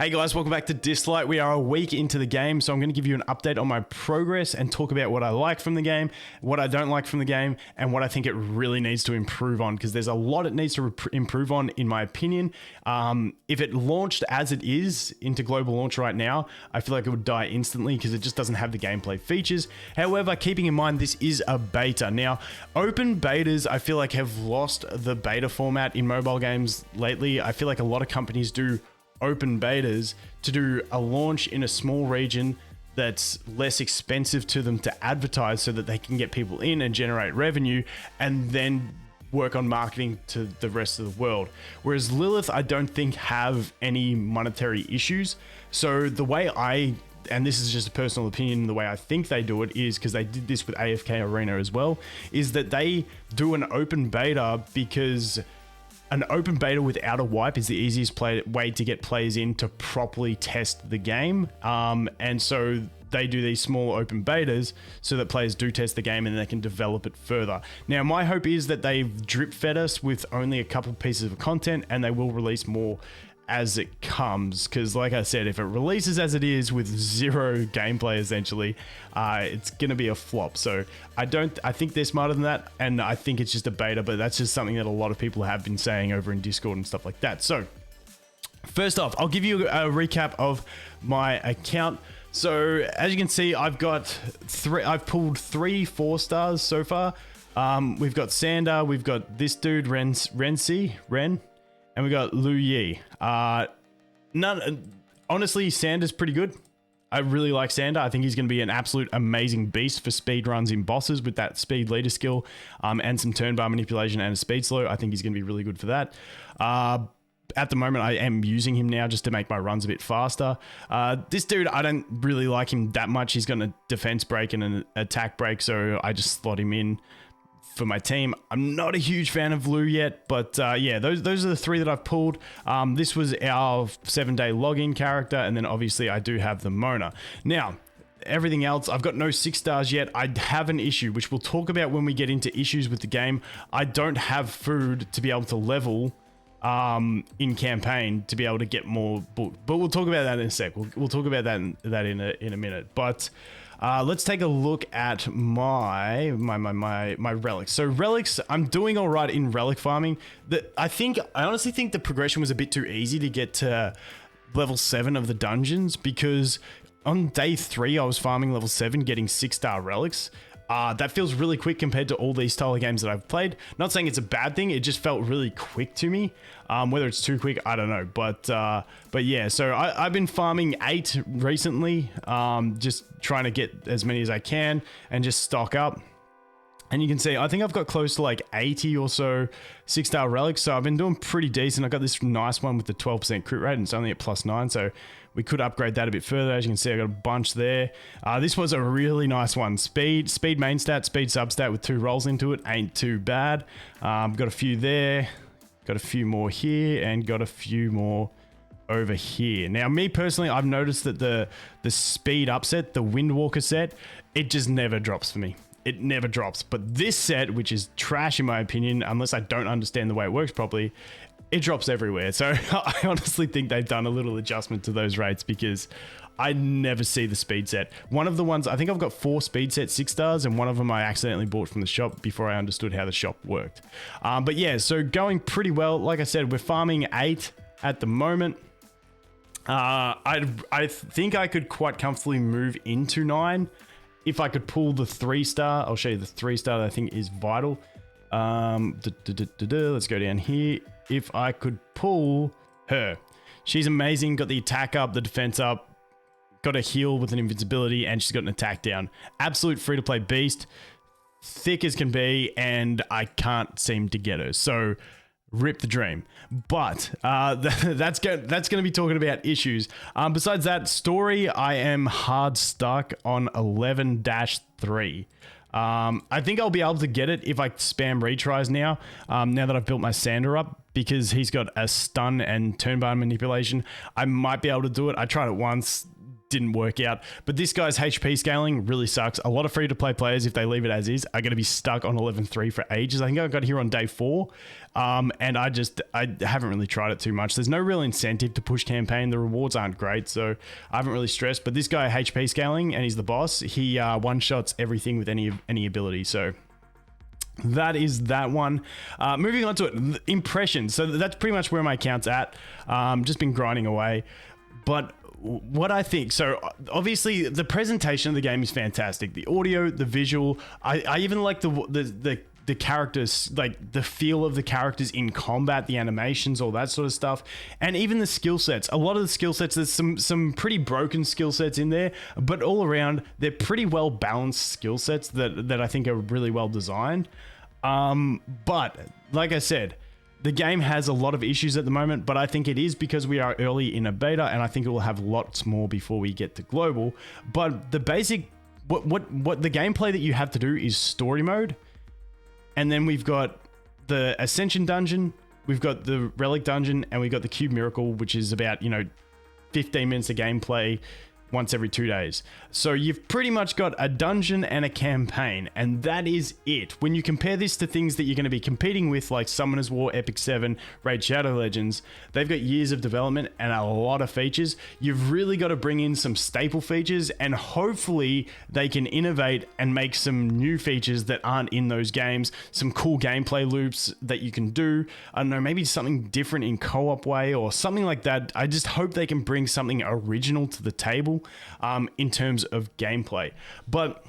Hey guys, welcome back to Dislyte. We are a week into the game, so I'm going to give you an update on my progress and talk about what I like from the game, what I don't like from the game, and what I think it really needs to improve on, because there's a lot it needs to improve on, in my opinion. If it launched as it is into global launch right now, I feel like it would die instantly because it just doesn't have the gameplay features. However, keeping in mind this is a beta. Now, open betas, I feel like have lost the beta format in mobile games lately. I feel like a lot of companies do open betas to do a launch in a small region that's less expensive to them to advertise so that they can get people in and generate revenue and then work on marketing to the rest of the world. Whereas Lilith, I don't think have any monetary issues. So the way and this is just a personal opinion, the way I think they do it is, because they did this with AFK Arena as well, is that they do an open beta because an open beta without a wipe is the easiest way to get players in to properly test the game. And so they do these small open betas so that players do test the game and they can develop it further. Now, my hope is that they've drip fed us with only a couple pieces of content and they will release more as it comes, because like I said, if it releases as it is with zero gameplay essentially, it's gonna be a flop. So I think they're smarter than that, and I think it's just a beta, but that's just something that a lot of people have been saying over in Discord and stuff like that. So first off, I'll give you a recap of my account. So as you can see, I've pulled 3 4-stars so far. We've got Sander, we've got this dude Ren, and we got Lu Yi. Honestly, Sander's pretty good. I really like Sander. I think he's going to be an absolute amazing beast for speed runs in bosses with that speed leader skill, and some turn bar manipulation and a speed slow. I think he's going to be really good for that. At the moment, I am using him now just to make my runs a bit faster. This dude, I don't really like him that much. He's got a defense break and an attack break, so I just slot him in for my team. I'm not a huge fan of Lu yet, but yeah, those are the 3 that I've pulled. This was our 7-day login character, and then obviously I do have the Mona. Now, everything else, I've got no 6-stars yet. I have an issue, which we'll talk about when we get into issues with the game. I don't have food to be able to level in campaign to be able to get more book, but we'll talk about that in a sec. We'll talk about that in a minute. But let's take a look at my relics. So relics, I'm doing all right in relic farming. I honestly think the progression was a bit too easy to get to level 7 of the dungeons, because on day 3 I was farming level 7 getting 6-star relics. That feels really quick compared to all these style of games that I've played. Not saying it's a bad thing, it just felt really quick to me. Whether it's too quick, I don't know. But yeah, so I've been farming 8 recently, just trying to get as many as I can and just stock up. And you can see, I think I've got close to like 80 or so 6-star relics. So I've been doing pretty decent. I got this nice one with the 12% crit rate and it's only at +9. So we could upgrade that a bit further. As you can see, I got a bunch there. This was a really nice one. Speed main stat, speed sub stat with 2 rolls into it. Ain't too bad. Got a few there. Got a few more here and got a few more over here. Now, me personally, I've noticed that the speed up set, the Windwalker set, it just never drops for me. It never drops. But this set, which is trash in my opinion, unless I don't understand the way it works properly, it drops everywhere. So I honestly think they've done a little adjustment to those rates, because I never see the speed set. One of the ones, I think I've got 4 speed set 6-stars, and one of them I accidentally bought from the shop before I understood how the shop worked. But yeah, so going pretty well. Like I said, we're farming 8 at the moment. I think I could quite comfortably move into 9. If I could pull the 3-star, I'll show you the 3-star that I think is vital. Let's go down here. If I could pull her, she's amazing. Got the attack up, the defense up, got a heal with an invincibility, and she's got an attack down. Absolute free-to-play beast, thick as can be, and I can't seem to get her. So rip the dream. But that's going to be talking about issues. Besides that, story, I am hard stuck on 11-3. I think I'll be able to get it if I spam retries now, now that I've built my Sander up, because he's got a stun and turn bar manipulation. I might be able to do it. I tried it once, didn't work out. But this guy's HP scaling really sucks. A lot of free-to-play players, if they leave it as is, are going to be stuck on 11.3 for ages. I think I got here on day 4, and I haven't really tried it too much. There's no real incentive to push campaign. The rewards aren't great, so I haven't really stressed. But this guy, HP scaling, and he's the boss, he one-shots everything with any ability, so that is that one. Moving on to it, impressions. So that's pretty much where my account's at. Just been grinding away. But what I think, so obviously the presentation of the game is fantastic. The audio, the visual, I even like the characters, like the feel of the characters in combat, the animations, all that sort of stuff, and even the skill sets. A lot of the skill sets, there's some pretty broken skill sets in there, but all around they're pretty well balanced skill sets that I think are really well designed. But like I said, the game has a lot of issues at the moment, but I think it is because we are early in a beta, and I think it will have lots more before we get to global. But the basic, what the gameplay that you have to do is story mode, and then we've got the Ascension Dungeon, we've got the Relic Dungeon, and we've got the Cube Miracle, which is about 15 minutes of gameplay once every 2 days. So you've pretty much got a dungeon and a campaign, and that is it. When you compare this to things that you're going to be competing with, like Summoner's War, Epic 7, Raid Shadow Legends, they've got years of development and a lot of features. You've really got to bring in some staple features, and hopefully they can innovate and make some new features that aren't in those games, some cool gameplay loops that you can do. I don't know, maybe something different in co-op way or something like that. I just hope they can bring something original to the table in terms of gameplay. But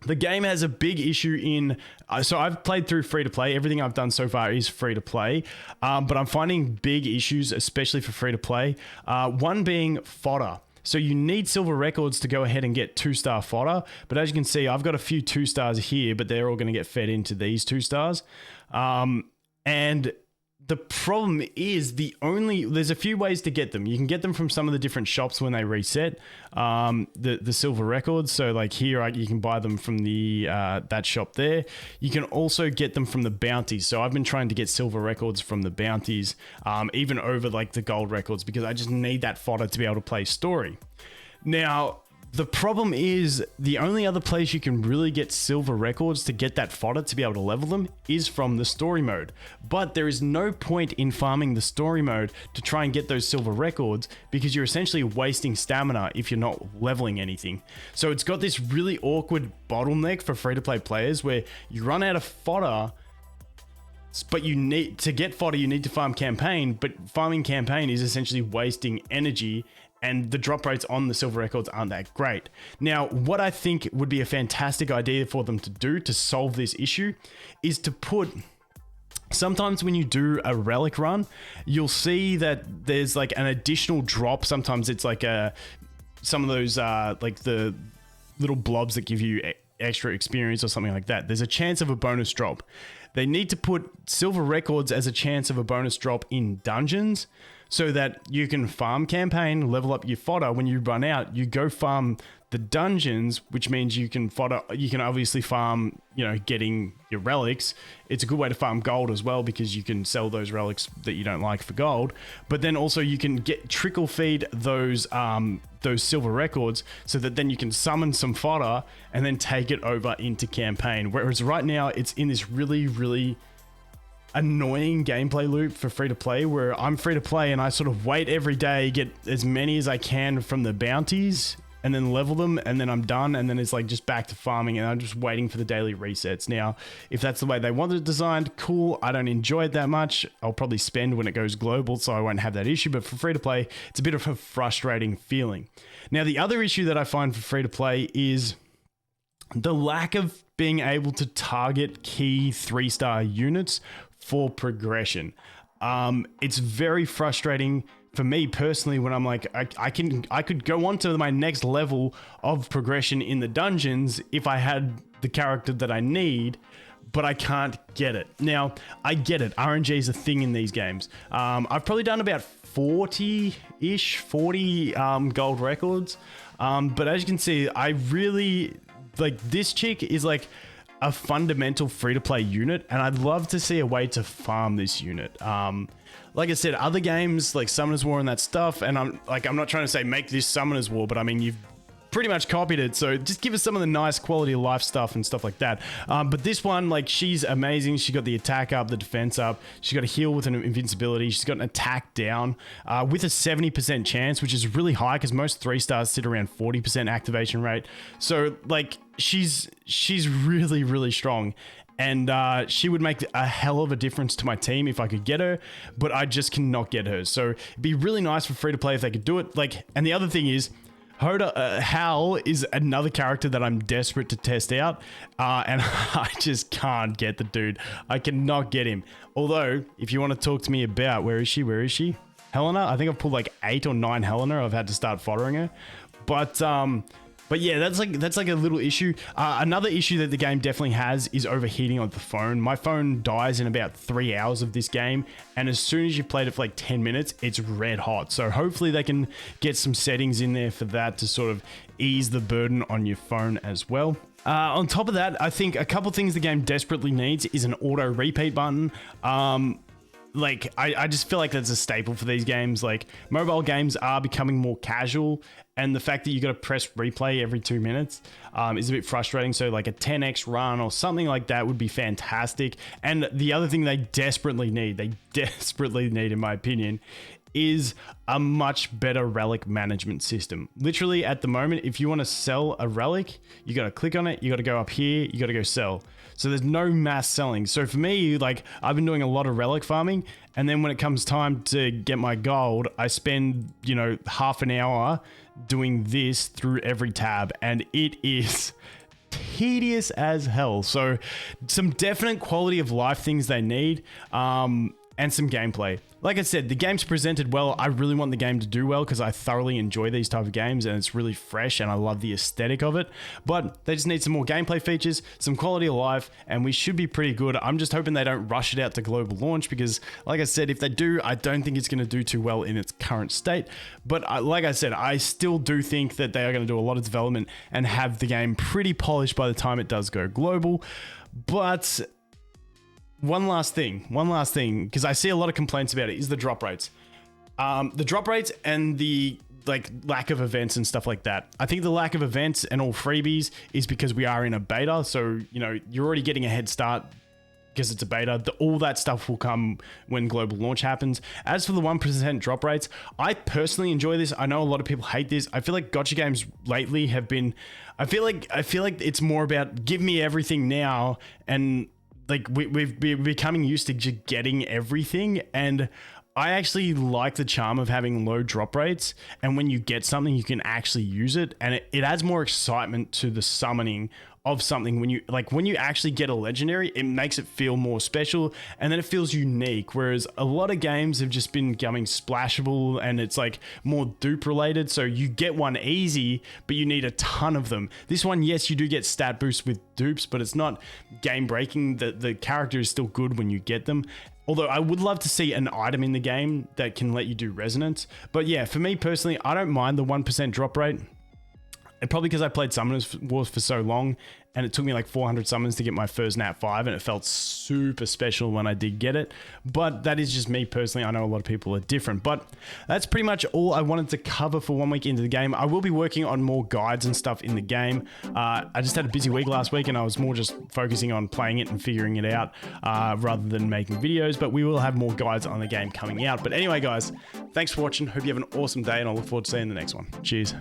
the game has a big issue in, so I've played through free to play. Everything I've done so far is free to play, but I'm finding big issues, especially for free to play. One being fodder. So you need silver records to go ahead and get 2-star fodder. But as you can see, I've got a few 2 stars here, but they're all going to get fed into these 2 stars. And the problem is there's a few ways to get them. You can get them from some of the different shops when they reset the silver records. So like here, you can buy them from the that shop there. You can also get them from the bounties. So I've been trying to get silver records from the bounties, even over like the gold records, because I just need that fodder to be able to play story. Now, the problem is the only other place you can really get silver records to get that fodder to be able to level them is from the story mode. But there is no point in farming the story mode to try and get those silver records, because you're essentially wasting stamina if you're not leveling anything. So it's got this really awkward bottleneck for free-to-play players where you run out of fodder, but you need to get fodder, you need to farm campaign, but farming campaign is essentially wasting energy, and the drop rates on the silver records aren't that great. Now, what I think would be a fantastic idea for them to do to solve this issue is to put, sometimes when you do a relic run, you'll see that there's like an additional drop. Sometimes it's like some of those like the little blobs that give you extra experience or something like that. There's a chance of a bonus drop. They need to put silver records as a chance of a bonus drop in dungeons, so that you can farm campaign, level up your fodder. When you run out, you go farm the dungeons, which means you can fodder. You can obviously farm, getting your relics. It's a good way to farm gold as well, because you can sell those relics that you don't like for gold. But then also you can trickle feed those silver records, so that then you can summon some fodder and then take it over into campaign. Whereas right now it's in this really, really annoying gameplay loop for free to play, where I'm free to play and I sort of wait every day, get as many as I can from the bounties, and then level them, and then I'm done, and then it's like just back to farming, and I'm just waiting for the daily resets. Now, if that's the way they want it designed, cool. I don't enjoy it that much. I'll probably spend when it goes global, so I won't have that issue, but for free to play, it's a bit of a frustrating feeling. Now, the other issue that I find for free to play is the lack of being able to target key 3-star units for progression. It's very frustrating for me personally when I'm like, I could go on to my next level of progression in the dungeons if I had the character that I need, but I can't get it. Now, I get it. RNG is a thing in these games. I've probably done about 40 gold records. But as you can see, I really, like, this chick is like, a fundamental free-to-play unit, and I'd love to see a way to farm this unit. Like I said, other games like Summoners War and that stuff, and I'm not trying to say make this Summoners War, but I mean, you've pretty much copied it, so just give us some of the nice quality of life stuff and stuff like that. But this one, like, she's amazing. She got the attack up, the defense up. She's got a heal with an invincibility. She's got an attack down with a 70% chance, which is really high because most 3-stars sit around 40% activation rate. So like, she's really, really strong. And she would make a hell of a difference to my team if I could get her, but I just cannot get her. So it'd be really nice for free to play if they could do it. Like, and the other thing is, Hal is another character that I'm desperate to test out, and I just can't get the dude. I cannot get him. Although, if you want to talk to me about, where is she? Helena? I think I've pulled like 8 or 9 Helena. I've had to start foddering her. But yeah, that's like a little issue. Another issue that the game definitely has is overheating on the phone. My phone dies in about 3 hours of this game, and as soon as you've played it for like 10 minutes, it's red hot. So hopefully they can get some settings in there for that to sort of ease the burden on your phone as well. On top of that, I think a couple things the game desperately needs is an auto repeat button. Like, I just feel like that's a staple for these games. Like, mobile games are becoming more casual, and the fact that you got to press replay every 2 minutes is a bit frustrating. So like a 10x run or something like that would be fantastic. And the other thing they desperately need in my opinion, is a much better relic management system. Literally at the moment, if you want to sell a relic, you got to click on it, you got to go up here, you got to go sell. So there's no mass selling. So for me, like, I've been doing a lot of relic farming, and then when it comes time to get my gold, I spend, you know, half an hour doing this through every tab, and it is tedious as hell. So some definite quality of life things they need, and some gameplay. Like I said, the game's presented well. I really want the game to do well because I thoroughly enjoy these type of games, and it's really fresh and I love the aesthetic of it. But they just need some more gameplay features, some quality of life, and we should be pretty good. I'm just hoping they don't rush it out to global launch because, like I said, if they do, I don't think it's going to do too well in its current state. But like I said, I still do think that they are going to do a lot of development and have the game pretty polished by the time it does go global. But one last thing, because I see a lot of complaints about it, is the drop rates. The drop rates and the lack of events and stuff like that. I think the lack of events and all freebies is because we are in a beta. So, you know, you're already getting a head start because it's a beta. All that stuff will come when global launch happens. As for the 1% drop rates, I personally enjoy this. I know a lot of people hate this. I feel like gacha games lately have been, I feel like it's more about give me everything now, and like we're becoming used to just getting everything, and I actually like the charm of having low drop rates, and when you get something you can actually use it, and it adds more excitement to the summoning of something. When you actually get a legendary, it makes it feel more special, and then it feels unique, whereas a lot of games have just been becoming splashable, and it's like more dupe related, so you get one easy but you need a ton of them. This one, yes, you do get stat boosts with dupes, but it's not game breaking. The character is still good when you get them. Although I would love to see an item in the game that can let you do resonance. But yeah, for me personally, I don't mind the 1% drop rate. And probably because I played Summoners Wars for so long, and it took me like 400 summons to get my first Nat 5, and it felt super special when I did get it. But that is just me personally. I know a lot of people are different, but that's pretty much all I wanted to cover for 1 week into the game. I will be working on more guides and stuff in the game. I just had a busy week last week, and I was more just focusing on playing it and figuring it out rather than making videos, but we will have more guides on the game coming out. But anyway, guys, thanks for watching. Hope you have an awesome day, and I look forward to seeing you in the next one. Cheers.